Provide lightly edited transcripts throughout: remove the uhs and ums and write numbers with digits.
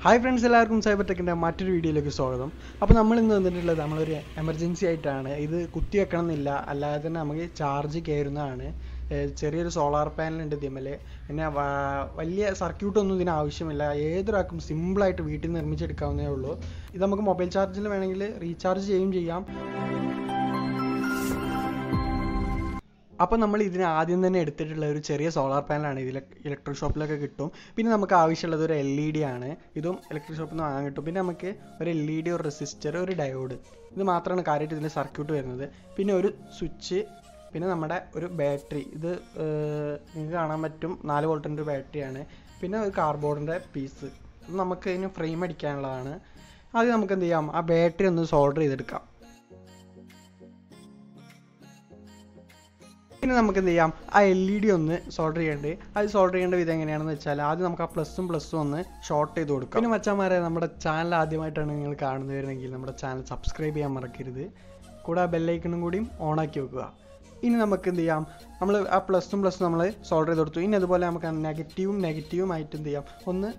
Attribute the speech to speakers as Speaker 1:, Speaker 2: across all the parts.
Speaker 1: Hi friends, എല്ലാവർക്കും cyber ടെക്കിൻ്റെ മറ്റൊരു വീഡിയോയിലേക്ക് സ്വാഗതം. അപ്പോൾ നമ്മൾ ഇന്ന് വന്നിട്ടുള്ളത് നമ്മളൊരു എമർജൻസി ആയിട്ടാണ്. ഇത് കുത്തി വെക്കണം എന്നില്ല, അല്ലാതെ തന്നെ നമുക്ക് ചാർജ് കയറുന്നതാണ്. ചെറിയൊരു സോളാർ പാനൽ ഉണ്ട് ഇതിന്മേൽ. പിന്നെ വലിയ സർക്യൂട്ടൊന്നും ഇതിന് ആവശ്യമില്ല. ഏതൊരാൾക്കും സിമ്പിളായിട്ട് വീട്ടിൽ നിർമ്മിച്ചെടുക്കാവുന്നേ ഉള്ളൂ. ഇത് നമുക്ക് മൊബൈൽ ചാർജിൽ വേണമെങ്കിൽ റീചാർജ് ചെയ്യാം. അപ്പോൾ നമ്മൾ ഇതിന് ആദ്യം തന്നെ എടുത്തിട്ടുള്ള ഒരു ചെറിയ സോളാർ പാനലാണ്. ഇതിൽ ഇലക്ട്രിക് ഷോപ്പിലൊക്കെ കിട്ടും. പിന്നെ നമുക്ക് ആവശ്യമുള്ളത് ഒരു LED ആണ്. ഇതും ഇലക്ട്രിക് ഷോപ്പിൽ നിന്ന് വാങ്ങാൻ കിട്ടും. പിന്നെ നമുക്ക് ഒരു LED, ഒരു റെസിസ്റ്റർ, ഒരു ഡയോഡ്, ഇത് മാത്രമാണ് കാര്യമായിട്ട് ഇതിൻ്റെ സർക്യൂട്ട് വരുന്നത്. പിന്നെ ഒരു സ്വിച്ച്, പിന്നെ നമ്മുടെ ഒരു ബാറ്ററി. ഇത് നിങ്ങൾക്ക് കാണാൻ പറ്റും, 4 വോൾട്ടിൻ്റെ ഒരു ബാറ്ററിയാണ്. പിന്നെ ഒരു കാർഡ്ബോർഡിൻ്റെ പീസ്. ഇത് നമുക്ക് ഇതിന് ഫ്രെയിം അടിക്കാനുള്ളതാണ്. ആദ്യം നമുക്ക് എന്ത് ചെയ്യാം, ആ ബാറ്ററി ഒന്ന് സോൾഡർ ചെയ്തെടുക്കാം. പിന്നെ നമുക്ക് എന്ത് ചെയ്യാം, ആ LED ഒന്ന് സോൾഡർ ചെയ്യേണ്ടത്. അത് സോൾഡർ ചെയ്യേണ്ട വിധം എങ്ങനെയാണെന്ന് വെച്ചാൽ, ആദ്യം നമുക്ക് ആ പ്ലസും ഒന്ന് ഷോർട്ട് ചെയ്ത് കൊടുക്കാം. പിന്നെ മച്ചാന്മാരെ, നമ്മുടെ ചാനൽ ആദ്യമായിട്ടാണ് നിങ്ങൾ കാണുന്നവരുന്നെങ്കിൽ നമ്മുടെ ചാനൽ സബ്സ്ക്രൈബ് ചെയ്യാൻ മറക്കരുത്. കൂടെ ആ ബെല്ലൈക്കണും കൂടിയും ഓണാക്കി വെക്കുക. ഇനി നമുക്ക് എന്ത് ചെയ്യാം, നമ്മൾ ആ പ്ലസും നമ്മൾ സോൾഡർ ചെയ്ത് കൊടുത്തു. ഇനി അതുപോലെ നമുക്ക് നെഗറ്റീവും ആയിട്ട് എന്ത് ചെയ്യാം, ഒന്ന്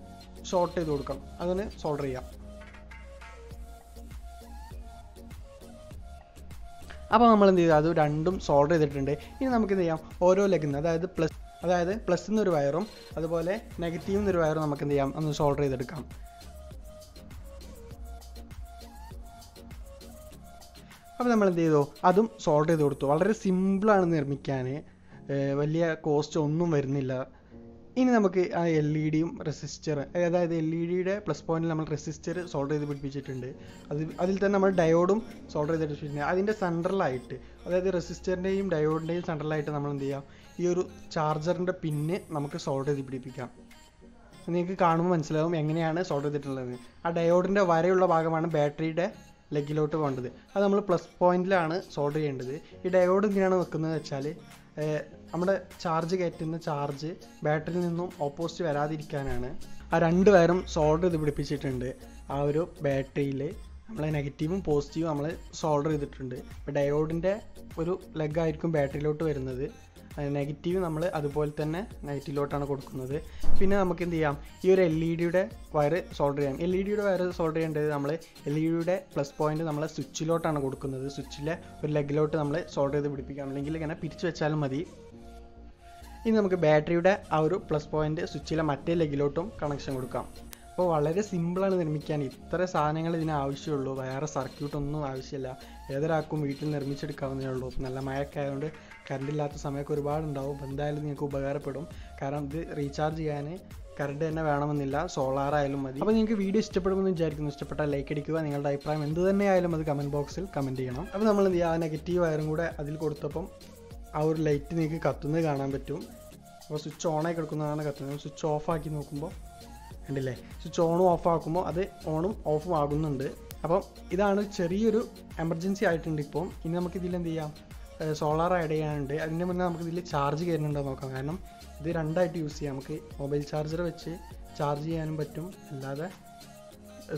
Speaker 1: ഷോർട്ട് ചെയ്ത് കൊടുക്കാം. അതൊന്ന് സോൾഡർ ചെയ്യാം. അപ്പോൾ നമ്മൾ എന്ത് ചെയ്തു, അത് രണ്ടും സോൾഡർ ചെയ്തിട്ടുണ്ട്. ഇനി നമുക്ക് എന്ത് ചെയ്യാം, ഓരോ ലെഗിന്ന്, അതായത് പ്ലസ് എന്നൊരു വയറും അതുപോലെ നെഗറ്റീവ് എന്നൊരു വയറും നമുക്ക് എന്ത് ചെയ്യാം, ഒന്ന് സോൾഡർ ചെയ്തെടുക്കാം. അപ്പോൾ നമ്മൾ എന്ത് ചെയ്തു, അതും സോൾഡർ ചെയ്ത് കൊടുത്തു. വളരെ സിമ്പിളാണ് നിർമ്മിക്കാൻ, വലിയ കോസ്റ്റ് ഒന്നും വരുന്നില്ല. ഇനി നമുക്ക് ആ LED-യും റെസിസ്റ്റർ, അതായത് LED-യുടെ പ്ലസ് പോയിന്റിൽ നമ്മൾ റെസിസ്റ്റർ സോൾഡർ ചെയ്ത് പിടിപ്പിച്ചിട്ടുണ്ട്. അതിൽ തന്നെ നമ്മൾ ഡയോഡും സോൾഡർ ചെയ്ത് പിടിപ്പിച്ചിട്ടുണ്ട്. അതിൻ്റെ സെൻട്രലായിട്ട്, അതായത് റെസിസ്റ്ററിൻ്റെയും ഡയോഡിൻ്റെയും സെൻട്രലായിട്ട് നമ്മൾ എന്ത് ചെയ്യാം, ഈ ഒരു ചാർജറിൻ്റെ പിന്ന് നമുക്ക് സോൾഡർ ചെയ്ത് പിടിപ്പിക്കാം. നിങ്ങൾക്ക് കാണുമ്പോൾ മനസ്സിലാവും എങ്ങനെയാണ് സോൾഡർ ചെയ്തിട്ടുള്ളത്. ആ ഡയോഡിൻ്റെ വരെയുള്ള ഭാഗമാണ് ബാറ്ററിയുടെ ലെഗിലോട്ട് പോകേണ്ടത്. അത് നമ്മൾ പ്ലസ് പോയിന്റിലാണ് സോൾഡർ ചെയ്യേണ്ടത്. ഈ ഡയോഡ് എന്തിനാണ് വെക്കുന്നത് വെച്ചാൽ, നമ്മുടെ ചാർജ് കയറ്റുന്ന ചാർജ് ബാറ്ററിയിൽ നിന്നും ഓപ്പോസിറ്റ് വരാതിരിക്കാനാണ്. ആ 2 വയറും സോൾഡർ ചെയ്ത് പിടിപ്പിച്ചിട്ടുണ്ട്. ആ ഒരു ബാറ്ററിയിൽ നമ്മൾ നെഗറ്റീവും പോസിറ്റീവും നമ്മൾ സോൾഡർ ചെയ്തിട്ടുണ്ട്. ഇപ്പോൾ ഡയോഡിൻ്റെ ഒരു ലെഗായിരിക്കും ബാറ്ററിയിലോട്ട് വരുന്നത്. നെഗറ്റീവ് നമ്മൾ അതുപോലെ തന്നെ നെഗറ്റീവിലോട്ടാണ് കൊടുക്കുന്നത്. പിന്നെ നമുക്ക് എന്ത് ചെയ്യാം, ഈ ഒരു LED-യുടെ വയറ് സോൾഡർ ചെയ്യാം. LED-യുടെ വയറ് സോൾഡർ ചെയ്യേണ്ടത് നമ്മൾ LED-യുടെ പ്ലസ് പോയിന്റ് നമ്മൾ സ്വിച്ചിലോട്ടാണ് കൊടുക്കുന്നത്. സ്വിച്ചിലെ ഒരു ലെഗിലോട്ട് നമ്മൾ സോൾഡർ ചെയ്ത് പിടിപ്പിക്കാം, അല്ലെങ്കിൽ ഇങ്ങനെ പിരിച്ചു വെച്ചാലും മതി. ഇനി നമുക്ക് ബാറ്ററിയുടെ ആ ഒരു പ്ലസ് പോയിന്റ് സ്വിച്ചിലെ മറ്റേ ലെഗിലോട്ടും കണക്ഷൻ കൊടുക്കാം. അപ്പോൾ വളരെ സിമ്പിളാണ് നിർമ്മിക്കാൻ. ഇത്ര സാധനങ്ങൾ ഇതിന് ആവശ്യമുള്ളൂ. വേറെ സർക്യൂട്ടൊന്നും ആവശ്യമില്ല. ഏതൊരാൾക്കും വീട്ടിൽ നിർമ്മിച്ചെടുക്കാവുന്നേ ഉള്ളൂ. നല്ല മഴയൊക്കെ ആയതുകൊണ്ട് കറണ്ട് ഇല്ലാത്ത സമയമൊക്കെ ഒരുപാടുണ്ടാവും. എന്തായാലും നിങ്ങൾക്ക് ഉപകാരപ്പെടും. കാരണം ഇത് റീചാർജ് ചെയ്യാൻ കറണ്ട് തന്നെ വേണമെന്നില്ല, സോളാർ ആയാലും മതി. അപ്പോൾ നിങ്ങൾക്ക് വീഡിയോ ഇഷ്ടപ്പെടുമെന്ന് വിചാരിക്കുന്നു. ഇഷ്ടപ്പെട്ടാൽ ലൈക്ക് അടിക്കുക. നിങ്ങളുടെ അഭിപ്രായം എന്ത് തന്നെയായാലും അത് കമൻറ്റ് ബോക്സിൽ കമൻറ്റ് ചെയ്യണം. അപ്പോൾ നമ്മൾ എന്ത് ചെയ്യുക, ആ നെഗറ്റീവ് വയറും കൂടെ അതിൽ കൊടുത്തപ്പം ആ ഒരു ലൈറ്റ് നിങ്ങൾക്ക് കത്തുന്നത് കാണാൻ പറ്റും. അപ്പോൾ സ്വിച്ച് ഓണായി കിടക്കുന്നതാണ് കത്തുന്നത്. സ്വിച്ച് ഓഫ് ആക്കി നോക്കുമ്പോൾ ഉണ്ടല്ലേ, സ്വിച്ച് ഓണും ഓഫ് ആക്കുമ്പോൾ അത് ഓണും ഓഫും ആകുന്നുണ്ട്. അപ്പം ഇതാണ് ചെറിയൊരു എമർജൻസി ആയിട്ടുണ്ട് ഇപ്പം. ഇനി നമുക്ക് ഇതിൽ എന്ത് ചെയ്യാം, സോളാർ ആഡ് ചെയ്യാനുണ്ട്. അതിൻ്റെ മുന്നേ നമുക്ക് ഇതിൽ ചാർജ് കയറുന്നുണ്ടോ നോക്കാം. കാരണം ഇത് രണ്ടായിട്ട് യൂസ് ചെയ്യാം. നമുക്ക് മൊബൈൽ ചാർജർ വെച്ച് ചാർജ് ചെയ്യാനും പറ്റും, അല്ലാതെ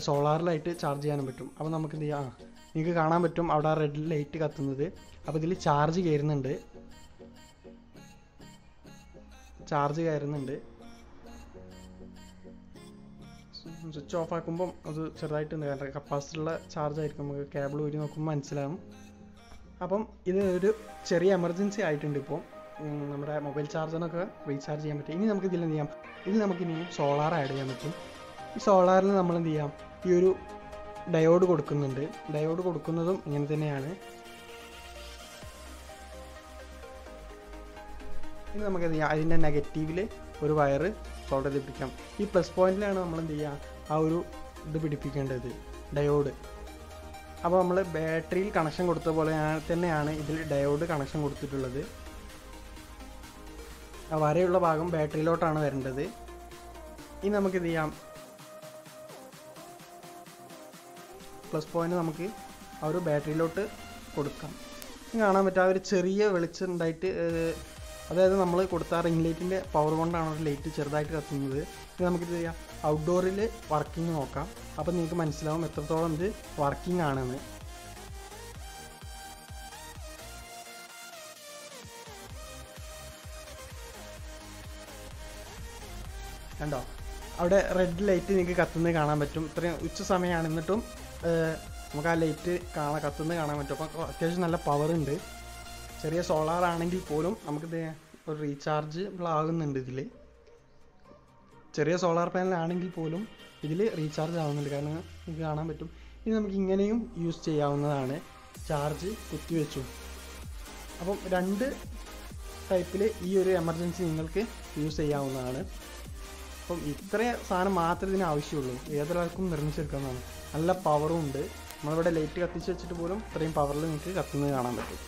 Speaker 1: സോളാറിലായിട്ട് ചാർജ് ചെയ്യാനും പറ്റും. അപ്പോൾ നമുക്ക് എന്ത് ചെയ്യാം, നിങ്ങൾക്ക് കാണാൻ പറ്റും അവിടെ റെഡ് ലൈറ്റ് കത്തുന്നത്. അപ്പോൾ ഇതിൽ ചാർജ് കയറുന്നുണ്ട്. സ്വിച്ച് ഓഫ് ആക്കുമ്പം അത് ചെറുതായിട്ടുണ്ട്, കാരണം കപ്പാസിറ്ററുള്ള ചാർജ് ആയിരിക്കും. നമുക്ക് കേബിൾ ഊരി നോക്കുമ്പോൾ മനസ്സിലാവും. അപ്പം ഇത് ഒരു ചെറിയ എമർജൻസി ആയിട്ടുണ്ട്. ഇപ്പോൾ നമ്മുടെ മൊബൈൽ ചാർജറിനൊക്കെ റീചാർജ് ചെയ്യാൻ പറ്റും. ഇനി നമുക്ക് ഇതിൽ എന്ത് ചെയ്യാം, ഇതിൽ നമുക്ക് ഇനി സോളാർ ആഡ് ചെയ്യാൻ പറ്റും. ഈ സോളാറിൽ നമ്മൾ എന്ത് ചെയ്യാം, ഈ ഒരു ഡയോഡ് കൊടുക്കുന്നുണ്ട്. ഡയോഡ് കൊടുക്കുന്നതും ഇങ്ങനെ തന്നെയാണ്. ഇനി നമുക്ക് എന്ത് ചെയ്യാം, അതിൻ്റെ നെഗറ്റീവിൽ ഒരു വയറ് സോൾഡർ ചെയ്ത് പിടിക്കാം. ഈ പ്ലസ് പോയിന്റിലാണ് നമ്മൾ എന്ത് ചെയ്യുക, ആ ഒരു ഇത് പിടിപ്പിക്കേണ്ടത്, ഡയോഡ്. അപ്പോൾ നമ്മൾ ബാറ്ററിയിൽ കണക്ഷൻ കൊടുത്ത പോലെ തന്നെയാണ് ഇതിൽ ഡയോഡ് കണക്ഷൻ കൊടുത്തിട്ടുള്ളത്. ആ വരെയുള്ള ഭാഗം ബാറ്ററിയിലോട്ടാണ് വരേണ്ടത്. ഇനി നമുക്ക് എന്ത് ചെയ്യാം, പ്ലസ് പോയിന്റ് നമുക്ക് ആ ഒരു ബാറ്ററിയിലോട്ട് കൊടുക്കാം. കാണാൻ പറ്റും, ആ ഒരു ചെറിയ വെളിച്ചം ഉണ്ടായിട്ട്, അതായത് നമ്മൾ കൊടുത്ത റിംഗ് ലൈറ്റിൻ്റെ പവർ കൊണ്ടാണ് ഒരു ലൈറ്റ് ചെറുതായിട്ട് കത്തുന്നത്. ഇത് നമുക്കിത് ചെയ്യാം, ഔട്ട്ഡോറിൽ വർക്കിംഗ് നോക്കാം. അപ്പോൾ നിങ്ങൾക്ക് മനസ്സിലാവും എത്രത്തോളം ഇത് വർക്കിംഗ് ആണെന്ന്. കണ്ടോ, അവിടെ റെഡ് ലൈറ്റ് നിങ്ങൾക്ക് കത്തുന്നത് കാണാൻ പറ്റും. ഇത്രയും ഉച്ച സമയമാണ്, എന്നിട്ടും നമുക്ക് ആ ലൈറ്റ് കത്തുന്നത് കാണാൻ പറ്റും. അപ്പോൾ അത്യാവശ്യം നല്ല പവർ ഉണ്ട്. ചെറിയ സോളാർ ആണെങ്കിൽ പോലും നമുക്കിത് ഒരു റീചാർജബിൾ ആകുന്നുണ്ട്. ഇതിൽ ചെറിയ സോളാർ പാനൽ ആണെങ്കിൽ പോലും ഇതിൽ റീചാർജ് ആവുന്നുണ്ട്, കാരണം നിങ്ങൾക്ക് കാണാൻ പറ്റും. ഇത് നമുക്ക് ഇങ്ങനെയും യൂസ് ചെയ്യാവുന്നതാണ്, ചാർജ് കുത്തിവെച്ചു. അപ്പം 2 ടൈപ്പിൽ ഈ ഒരു എമർജൻസി നിങ്ങൾക്ക് യൂസ് ചെയ്യാവുന്നതാണ്. അപ്പം ഇത്ര സാധനം മാത്രമേ ഇതിന് ആവശ്യമുള്ളൂ, ഏതൊരാൾക്കും നിർമ്മിച്ചെടുക്കാവുന്നതാണ്. നല്ല പവറും ഉണ്ട്. നമ്മളിവിടെ ലൈറ്റ് കത്തിച്ച് വെച്ചിട്ട് പോലും ഇത്രയും പവറിൽ നിങ്ങൾക്ക് കത്തുന്നത് കാണാൻ പറ്റും.